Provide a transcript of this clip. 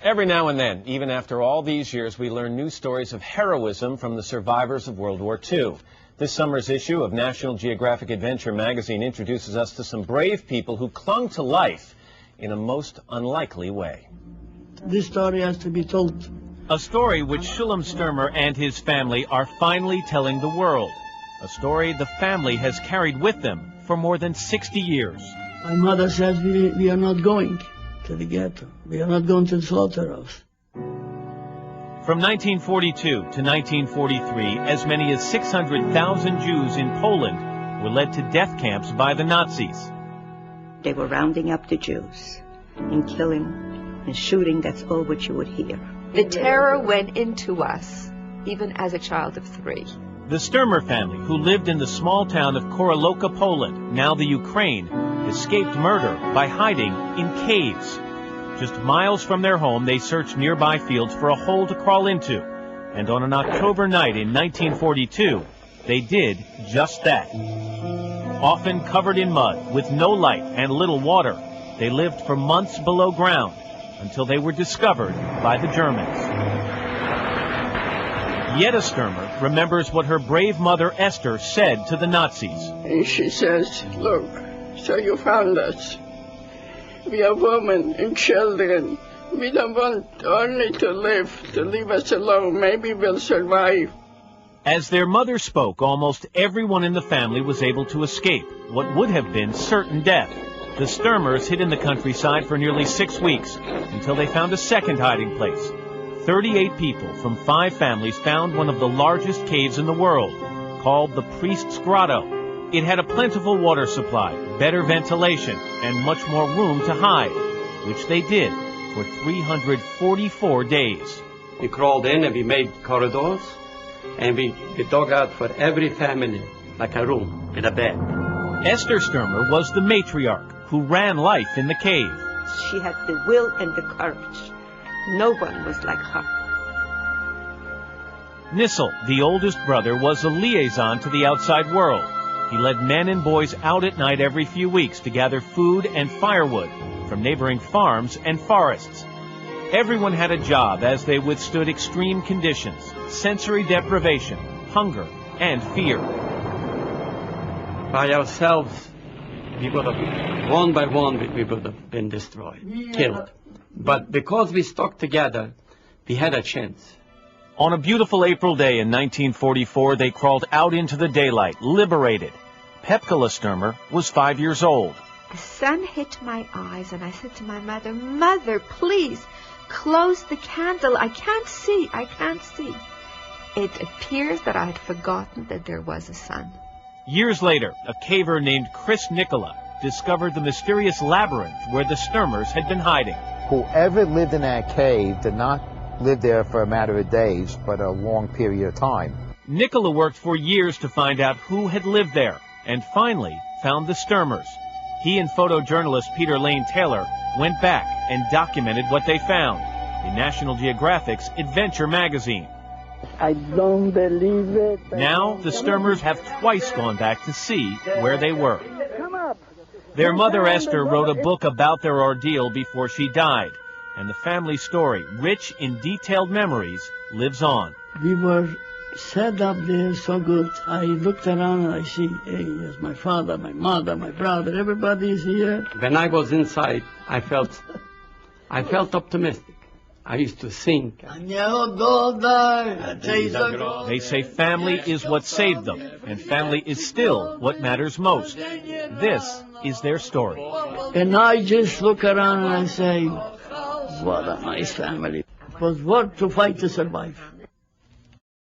Every now and then, even after all these years, we learn new stories of heroism from the survivors of World War II. This summer's issue of National Geographic Adventure magazine introduces us to some brave people who clung to life in a most unlikely way. This story has to be told. A story which Shulam Sturmer and his family are finally telling the world. A story the family has carried with them for more than 60 years. My mother says we are not going to the ghetto. We are not going to the slaughterhouse. From 1942 to 1943, as many as 600,000 Jews in Poland were led to death camps by the Nazis. They were rounding up the Jews and killing and shooting. That's all what you would hear. The terror went into us, even as a child of 3. The Sturmer family, who lived in the small town of Koroloka, Poland, now the Ukraine, escaped murder by hiding in caves. Just miles from their home, they searched nearby fields for a hole to crawl into. And on an October night in 1942, they did just that. Often covered in mud, with no light and little water, they lived for months below ground until they were discovered by the Germans. Yetta Sturmer remembers what her brave mother Esther said to the Nazis. And she says, "Look, so you found us. We are women and children. We don't want only to leave us alone. Maybe we'll survive." As their mother spoke, almost everyone in the family was able to escape what would have been certain death. The Sturmers hid in the countryside for nearly 6 weeks until they found a second hiding place. 38 people from 5 families found one of the largest caves in the world, called the Priest's Grotto. It had a plentiful water supply, better ventilation, and much more room to hide, which they did for 344 days. We crawled in and we made corridors, and we dug out for every family, like a room with a bed. Esther Sturmer was the matriarch who ran life in the cave. She had the will and the courage. No one was like her. Nissel, the oldest brother, was a liaison to the outside world. He led men and boys out at night every few weeks to gather food and firewood from neighboring farms and forests. Everyone had a job as they withstood extreme conditions, sensory deprivation, hunger, and fear. By ourselves, we would have, one by one, we would have been destroyed, killed. But because we stuck together, we had a chance. On a beautiful April day in 1944, they crawled out into the daylight, liberated. Pepkala Sturmer was 5 years old. The sun hit my eyes, and I said to my mother, "Mother, please, close the candle. I can't see. I can't see." It appears that I had forgotten that there was a sun. Years later, a caver named Nicola discovered the mysterious labyrinth where the Sturmers had been hiding. Whoever lived in that cave did not live there for a matter of days, but a long period of time. Nicola worked for years to find out who had lived there, and finally found the Sturmers. He and photojournalist Peter Lane Taylor went back and documented what they found in National Geographic's Adventure magazine. I don't believe it. Now, the Sturmers have twice gone back to see where they were. Their mother, Esther, wrote a book about their ordeal before she died, and the family story, rich in detailed memories, lives on. We were set up there so good. I looked around and I see, hey, here's my father, my mother, my brother, everybody is here. When I was inside, I felt optimistic. I used to think. They say family is what saved them, and family is still what matters most. This is their story. And I just look around and I say, what a nice family. It was worth to fight to survive.